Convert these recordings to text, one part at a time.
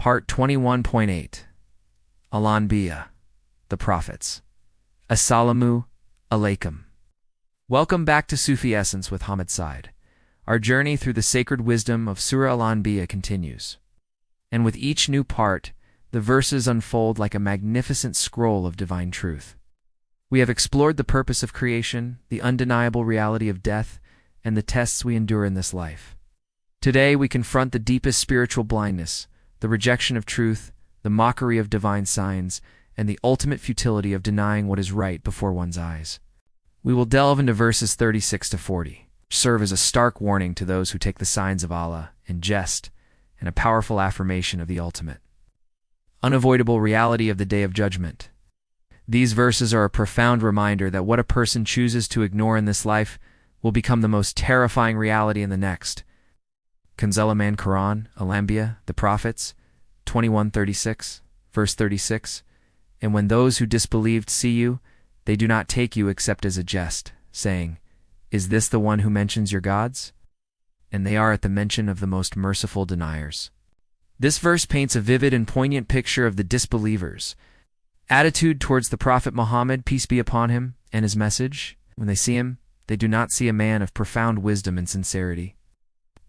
Part 21.8 Al-Anbiya, the Prophets. Assalamu alaikum. Welcome back to Sufi Essence with Hammad Syed. Our journey through the sacred wisdom of Surah Al-Anbiya continues. And with each new part, the verses unfold like a magnificent scroll of divine truth. We have explored the purpose of creation, the undeniable reality of death, and the tests we endure in this life. Today we confront the deepest spiritual blindness, the rejection of truth, the mockery of divine signs, and the ultimate futility of denying what is right before one's eyes. We will delve into verses 36 to 40, which serve as a stark warning to those who take the signs of Allah in jest, and a powerful affirmation of the ultimate, unavoidable reality of the Day of Judgment. These verses are a profound reminder that what a person chooses to ignore in this life will become the most terrifying reality in the next. Quran, Al-Anbiya, the Prophets, 21:36, verse 36. And when those who disbelieved see you, they do not take you except as a jest, saying, "Is this the one who mentions your gods?" And they are at the mention of the most merciful deniers. This verse paints a vivid and poignant picture of the disbelievers' attitude towards the Prophet Muhammad, peace be upon him, and his message. When they see him, they do not see a man of profound wisdom and sincerity.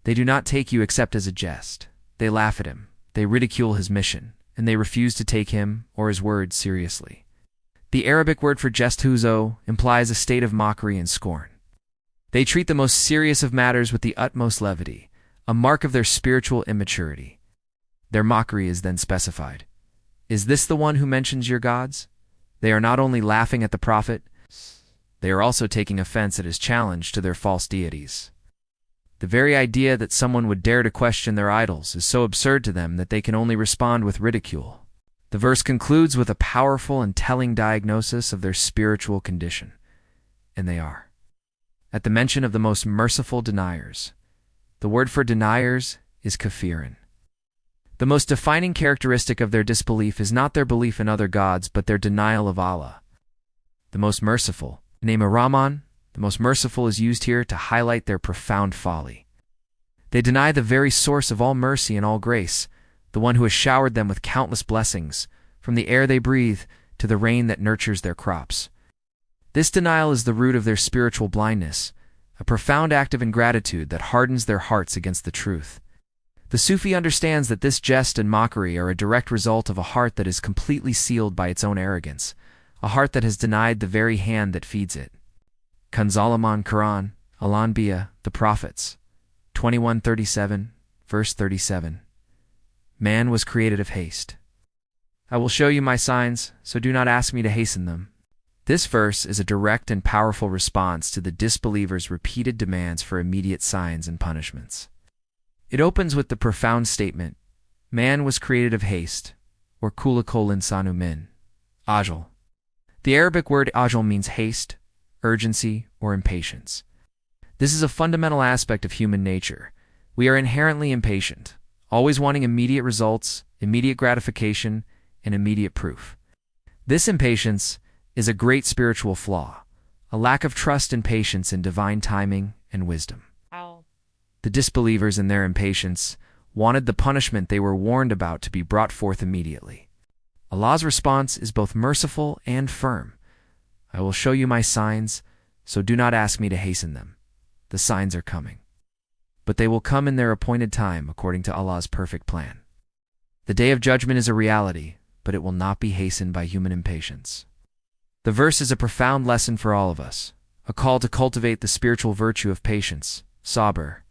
They do not take you except as a jest. They laugh at him, they ridicule his mission, and they refuse to take him or his words seriously. The Arabic word for jestuzo implies a state of mockery and scorn. They treat the most serious of matters with the utmost levity, a mark of their spiritual immaturity. Their mockery is then specified. Is this the one who mentions your gods? They are not only laughing at the Prophet, they are also taking offense at his challenge to their false deities. The very idea that someone would dare to question their idols is so absurd to them that they can only respond with ridicule. The verse concludes with a powerful and telling diagnosis of their spiritual condition. And they are at the mention of the most merciful deniers. The word for deniers is kafirin. The most defining characteristic of their disbelief is not their belief in other gods, but their denial of Allah, the most merciful. The name Rahman, the most merciful, is used here to highlight their profound folly. They deny the very source of all mercy and all grace, the one who has showered them with countless blessings, from the air they breathe to the rain that nurtures their crops. This denial is the root of their spiritual blindness, a profound act of ingratitude that hardens their hearts against the truth. The Sufi understands that this jest and mockery are a direct result of a heart that is completely sealed by its own arrogance, a heart that has denied the very hand that feeds it. Quran, Al-Anbiya, the Prophets, 21:37, verse 37. Man was created of haste. I will show you my signs, so do not ask me to hasten them. This verse is a direct and powerful response to the disbelievers' repeated demands for immediate signs and punishments. It opens with the profound statement, man was created of haste, or kulakol insanu min, ajal. The Arabic word ajal means haste, urgency, or impatience. This is a fundamental aspect of human nature. We are inherently impatient, always wanting immediate results, immediate gratification, and immediate proof. This impatience is a great spiritual flaw, a lack of trust and patience in divine timing and wisdom. The disbelievers in their impatience wanted the punishment they were warned about to be brought forth immediately. Allah's response is both merciful and firm. I will show you my signs, so do not ask me to hasten them. The signs are coming. But they will come in their appointed time according to Allah's perfect plan. The Day of Judgment is a reality, but it will not be hastened by human impatience. The verse is a profound lesson for all of us, a call to cultivate the spiritual virtue of patience, somber.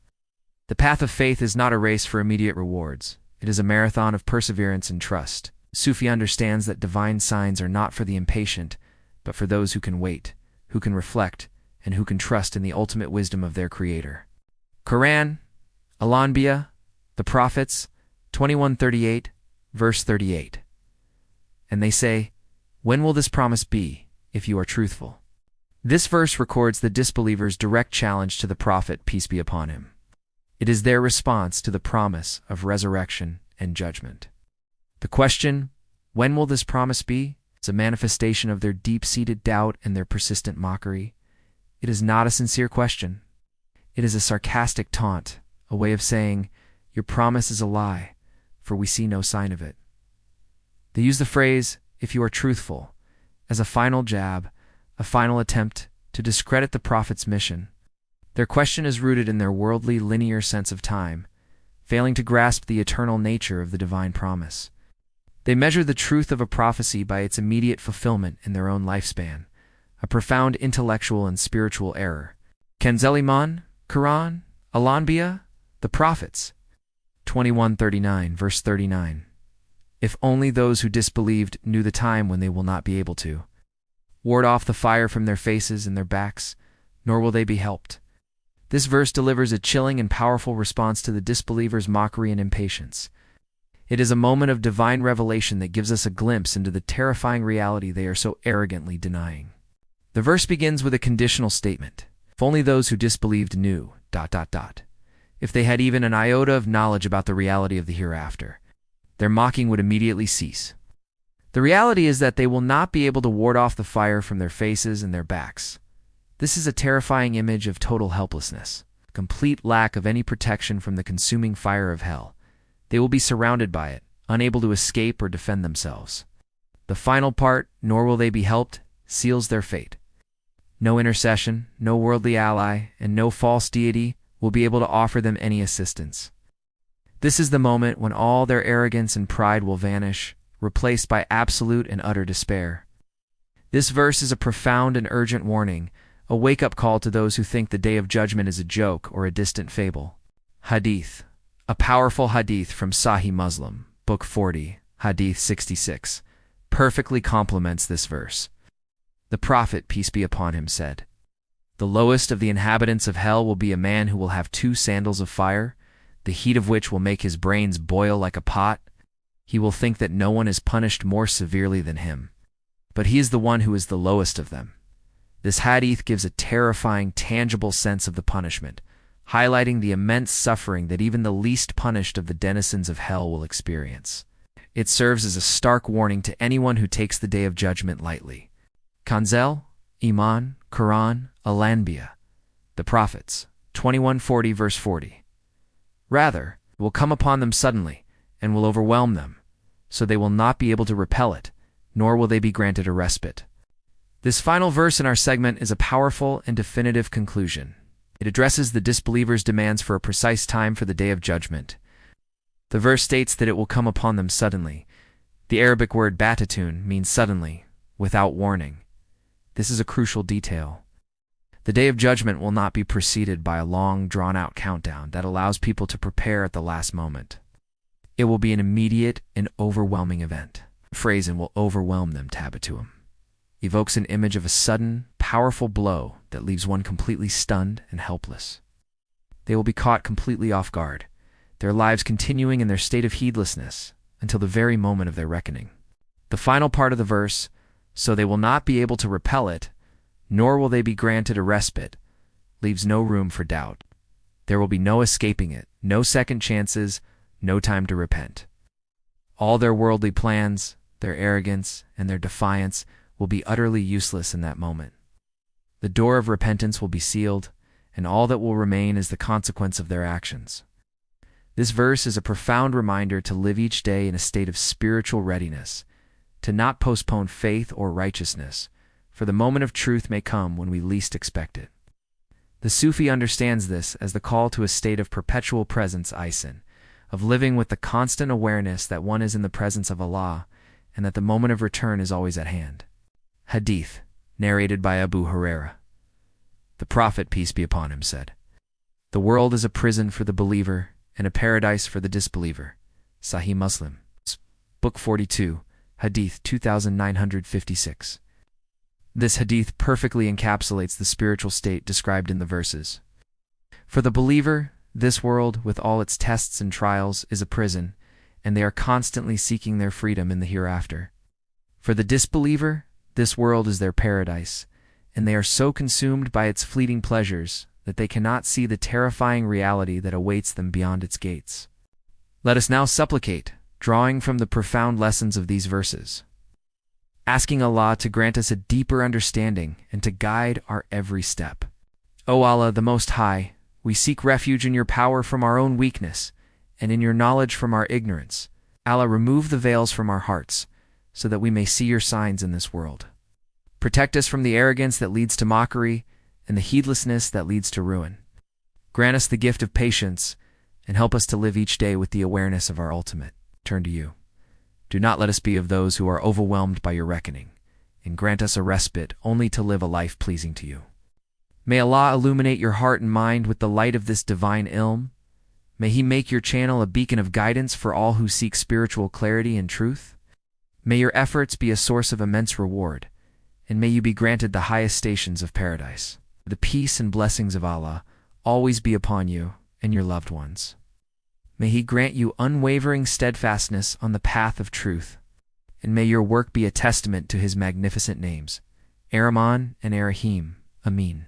The path of faith is not a race for immediate rewards. It is a marathon of perseverance and trust. Sufi understands that divine signs are not for the impatient, but for those who can wait, who can reflect, and who can trust in the ultimate wisdom of their Creator. Quran, Al-Anbiya, the Prophets, 21:38, verse 38. And they say, when will this promise be, if you are truthful? This verse records the disbelievers' direct challenge to the Prophet, peace be upon him. It is their response to the promise of resurrection and judgment. The question, when will this promise be, is a manifestation of their deep-seated doubt and their persistent mockery. It is not a sincere question. It is a sarcastic taunt, a way of saying, your promise is a lie. for we see no sign of it. They use the phrase, if you are truthful, as a final jab, a final attempt to discredit the prophet's mission. Their question is rooted in their worldly, linear sense of time, failing to grasp the eternal nature of the divine promise. They measure the truth of a prophecy by its immediate fulfillment in their own lifespan, a profound intellectual and spiritual error. Kanzel Iman, Quran, Al-Anbiya, the prophets. 21:39, verse 39. If only those who disbelieved knew the time when they will not be able to ward off the fire from their faces and their backs, nor will they be helped. This verse delivers a chilling and powerful response to the disbelievers' mockery and impatience. It is a moment of divine revelation that gives us a glimpse into the terrifying reality they are so arrogantly denying. The verse begins with a conditional statement. If only those who disbelieved knew, ... If they had even an iota of knowledge about the reality of the hereafter, their mocking would immediately cease. The reality is that they will not be able to ward off the fire from their faces and their backs. This is a terrifying image of total helplessness, complete lack of any protection from the consuming fire of hell. They will be surrounded by it, unable to escape or defend themselves. The final part, nor will they be helped, seals their fate. No intercession, no worldly ally, and no false deity will be able to offer them any assistance. This is the moment when all their arrogance and pride will vanish, replaced by absolute and utter despair. This verse is a profound and urgent warning, a wake-up call to those who think the Day of Judgment is a joke or a distant fable. Hadith. A powerful hadith from Sahih Muslim, Book 40, Hadith 66, perfectly complements this verse. The Prophet, peace be upon him, said, "The lowest of the inhabitants of hell will be a man who will have 2 sandals of fire, the heat of which will make his brains boil like a pot. He will think that no one is punished more severely than him, but he is the one who is the lowest of them." This hadith gives a terrifying, tangible sense of the punishment, highlighting the immense suffering that even the least punished of the denizens of hell will experience. It serves as a stark warning to anyone who takes the Day of Judgment lightly. Kanzel, Iman, Quran, Al-Anbiya, the prophets, 21:40, verse 40. Rather, it will come upon them suddenly, and will overwhelm them, so they will not be able to repel it, nor will they be granted a respite. This final verse in our segment is a powerful and definitive conclusion. It addresses the disbelievers' demands for a precise time for the Day of Judgment. The verse states that it will come upon them suddenly. The Arabic word batatun means suddenly, without warning. This is a crucial detail. The Day of Judgment will not be preceded by a long, drawn-out countdown that allows people to prepare at the last moment. It will be an immediate and overwhelming event. The phrase "and will overwhelm them" tabbatuum evokes an image of a sudden, powerful blow that leaves one completely stunned and helpless. They will be caught completely off guard, their lives continuing in their state of heedlessness until the very moment of their reckoning. The final part of the verse, "so they will not be able to repel it, nor will they be granted a respite," leaves no room for doubt. There will be no escaping it, no second chances, no time to repent. All their worldly plans, their arrogance, and their defiance will be utterly useless in that moment. The door of repentance will be sealed, and all that will remain is the consequence of their actions. This verse is a profound reminder to live each day in a state of spiritual readiness, to not postpone faith or righteousness, for the moment of truth may come when we least expect it. The Sufi understands this as the call to a state of perpetual presence, Isin, of living with the constant awareness that one is in the presence of Allah, and that the moment of return is always at hand. Hadith, narrated by Abu Hurairah. The Prophet, peace be upon him, said, "The world is a prison for the believer and a paradise for the disbeliever." Sahih Muslim, Book 42, Hadith 2956. This hadith perfectly encapsulates the spiritual state described in the verses. For the believer, this world, with all its tests and trials, is a prison, and they are constantly seeking their freedom in the hereafter. For the disbeliever, this world is their paradise, and they are so consumed by its fleeting pleasures that they cannot see the terrifying reality that awaits them beyond its gates. Let us now supplicate, drawing from the profound lessons of these verses, asking Allah to grant us a deeper understanding and to guide our every step. O Allah, the Most High, we seek refuge in your power from our own weakness, and in your knowledge from our ignorance. Allah, remove the veils from our hearts, so that we may see your signs in this world. Protect us from the arrogance that leads to mockery and the heedlessness that leads to ruin. Grant us the gift of patience and help us to live each day with the awareness of our ultimate. Turn to you. Do not let us be of those who are overwhelmed by your reckoning, and grant us a respite only to live a life pleasing to you. May Allah illuminate your heart and mind with the light of this divine ilm. May He make your channel a beacon of guidance for all who seek spiritual clarity and truth. May your efforts be a source of immense reward, and may you be granted the highest stations of paradise. The peace and blessings of Allah always be upon you and your loved ones. May He grant you unwavering steadfastness on the path of truth, and may your work be a testament to His magnificent names, Ar-Rahman and Ar-Rahim. Amin.